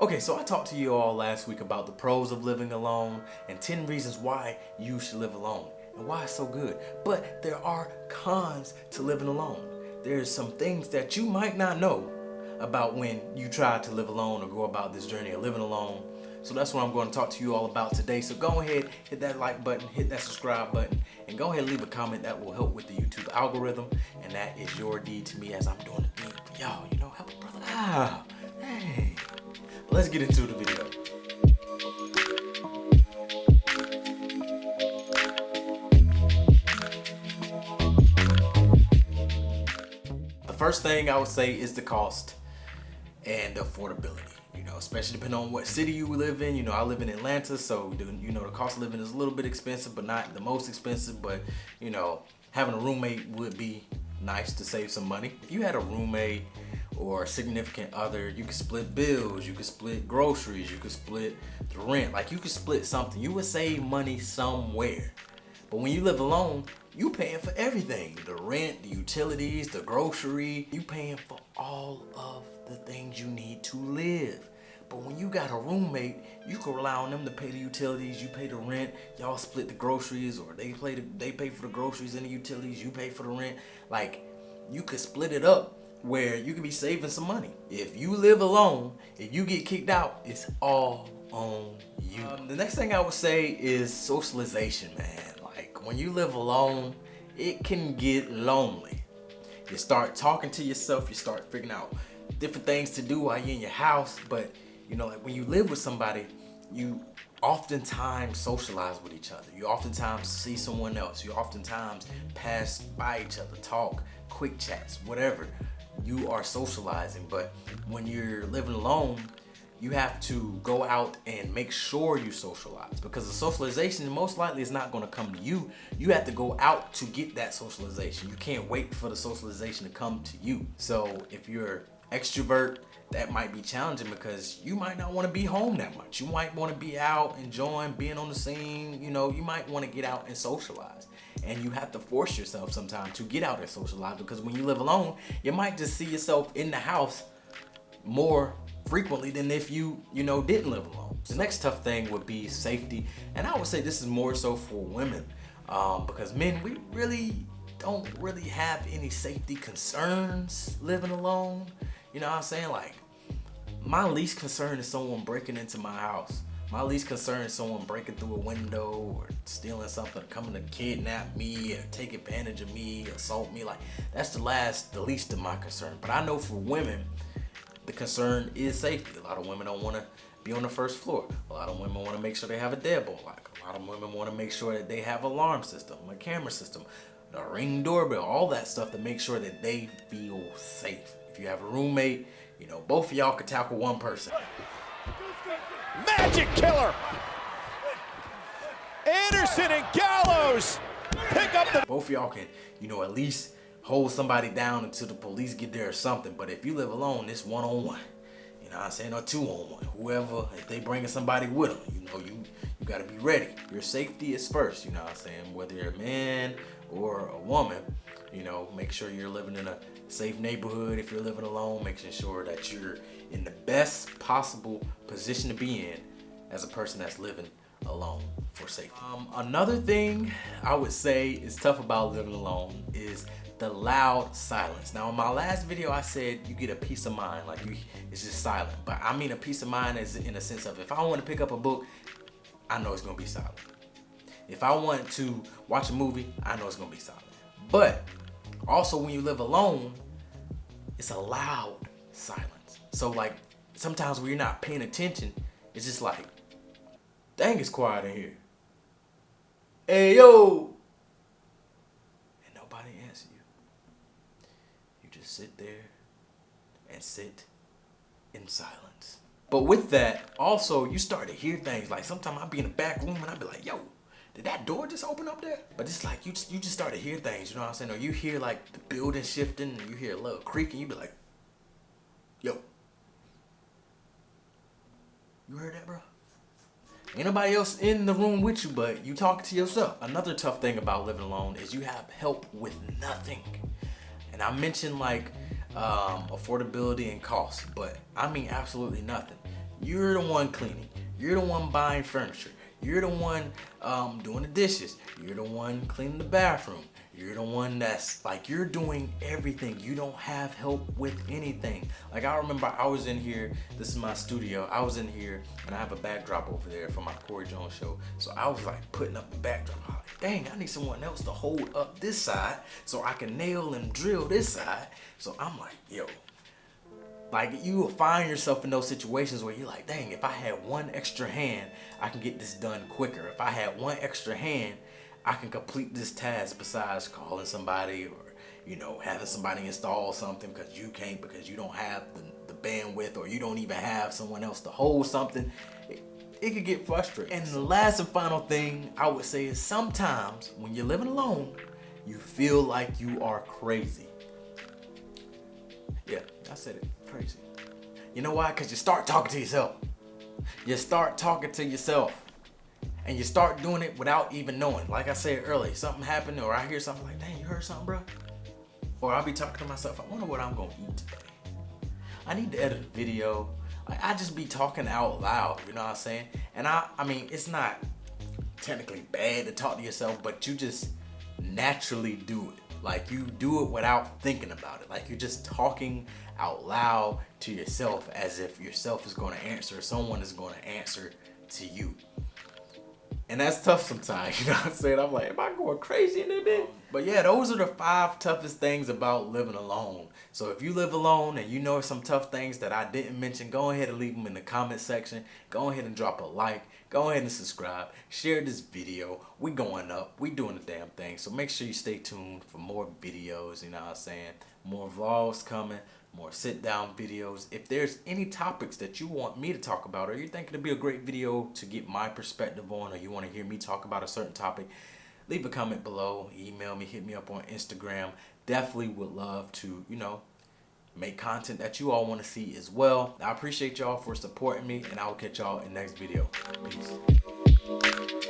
Okay, so I talked to you all last week about the pros of living alone and 10 reasons why you should live alone and why it's so good. But there are cons to living alone. There's some things that you might not know about when you try to live alone or go about this journey of living alone. So that's what I'm going to talk to you all about today. So go ahead, hit that like button, hit that subscribe button, and go ahead and leave a comment that will help with the YouTube algorithm. And that is your deed to me as I'm doing the thing for y'all. You know, help a brother out. Hey. Let's get into the video. The first thing I would say is the cost and affordability. You know, especially depending on what city you live in. You know, I live in Atlanta, so you know the cost of living is a little bit expensive, but not the most expensive. But you know, having a roommate would be nice to save some money. If you had a roommate or a significant other, you could split bills, you could split groceries, you could split the rent. Like you could split something. You would save money somewhere. But when you live alone, you paying for everything. The rent, the utilities, the grocery. You paying for all of the things you need to live. But when you got a roommate, you can rely on them to pay the utilities, you pay the rent, y'all split the groceries, or they pay for the groceries and the utilities, you pay for the rent. Like you could split it up where you could be saving some money. If you live alone, if you get kicked out, it's all on you. The next thing I would say is socialization, man. Like when you live alone, it can get lonely. You start talking to yourself, you start figuring out different things to do while you're in your house. But you know, like when you live with somebody, you oftentimes socialize with each other. You oftentimes see someone else. You oftentimes pass by each other, talk, quick chats, whatever. You are socializing. But when you're living alone, you have to go out and make sure you socialize, because the socialization most likely is not going to come to you. You have to go out to get that socialization. You can't wait for the socialization to come to you. So if you're extrovert, that might be challenging because you might not want to be home that much. You might want to be out enjoying being on the scene. You know, you might want to get out and socialize. And you have to force yourself sometimes to get out and socialize, because when you live alone, you might just see yourself in the house more frequently than if you didn't live alone. The next tough thing would be safety. And I would say this is more so for women, because men, we really don't really have any safety concerns living alone. You know what I'm saying? Like, my least concern is someone breaking into my house. My least concern is someone breaking through a window or stealing something, coming to kidnap me or take advantage of me, assault me. Like, that's the least of my concern. But I know for women, the concern is safety. A lot of women don't want to be on the first floor. A lot of women want to make sure they have a deadbolt lock. A lot of women want to make sure that they have an alarm system, a camera system, a Ring doorbell, all that stuff to make sure that they feel safe. If you have a roommate, you know, both of y'all could tackle one person. Magic killer! Anderson and Gallows pick up the... Both of y'all can, you know, at least hold somebody down until the police get there or something. But if you live alone, it's one-on-one. You know what I'm saying? Or two-on-one. Whoever, if they bringing somebody with them, you know, you got to be ready. Your safety is first, you know what I'm saying? Whether you're a man or a woman, you know, make sure you're living in a safe neighborhood. If you're living alone, making sure that you're in the best possible position to be in as a person that's living alone for safety. Another thing I would say is tough about living alone is the loud silence. Now in my last video I said you get a peace of mind, like it's just silent. But I mean a peace of mind is in a sense of, if I want to pick up a book, I know it's gonna be silent. If I want to watch a movie, I know it's gonna be silent. But also when you live alone, it's a loud silence. So like sometimes when you're not paying attention, it's just like, dang, it's quiet in here. Hey yo! And nobody answers you. You just sit there and sit in silence. But with that, also you start to hear things. Like sometimes I'll be in the back room and I'll be like, yo, did that door just open up there? But it's like you just start to hear things, you know what I'm saying? Or you hear like the building shifting, and you hear a little creaking, you be like, yo, you heard that, bro? Ain't nobody else in the room with you, but you talking to yourself. Another tough thing about living alone is you have help with nothing. And I mentioned like affordability and cost, but I mean absolutely nothing. You're the one cleaning. You're the one buying furniture. You're the one doing the dishes. You're the one cleaning the bathroom. You're the one that's like, you're doing everything. You don't have help with anything. Like, I remember I was in here, this is my studio. I was in here and I have a backdrop over there for my Corey Jones show. So I was like putting up the backdrop. I was like, dang, I need someone else to hold up this side so I can nail and drill this side. So I'm like, yo, like, you will find yourself in those situations where you're like, dang, if I had one extra hand, I can get this done quicker. If I had one extra hand, I can complete this task besides calling somebody or, you know, having somebody install something because you can't, because you don't have the bandwidth, or you don't even have someone else to hold something. It could get frustrating. And the last and final thing I would say is, sometimes when you're living alone, you feel like you are crazy. Yeah, I said it, crazy. You know why? Because you start talking to yourself. You start talking to yourself. And you start doing it without even knowing. Like I said earlier, something happened, or I hear something like, dang, you heard something, bro? Or I'll be talking to myself, I wonder what I'm gonna eat today. I need to edit a video. Like, I just be talking out loud, you know what I'm saying? And I mean, it's not technically bad to talk to yourself, but you just naturally do it. Like, you do it without thinking about it. Like, you're just talking out loud to yourself as if yourself is gonna answer, someone is gonna answer to you. And that's tough sometimes, you know what I'm saying? I'm like, am I going crazy in that bit? But yeah, those are the 5 toughest things about living alone. So if you live alone and you know some tough things that I didn't mention, go ahead and leave them in the comment section. Go ahead and drop a like. Go ahead and subscribe. Share this video. We going up. We doing the damn thing. So make sure you stay tuned for more videos, you know what I'm saying? More vlogs coming. More sit down videos. If there's any topics that you want me to talk about, or you think it'd be a great video to get my perspective on, or you want to hear me talk about a certain topic, leave a comment below, email me, hit me up on Instagram. Definitely would love to, you know, make content that you all want to see as well. I appreciate y'all for supporting me, and I will catch y'all in the next video. Peace.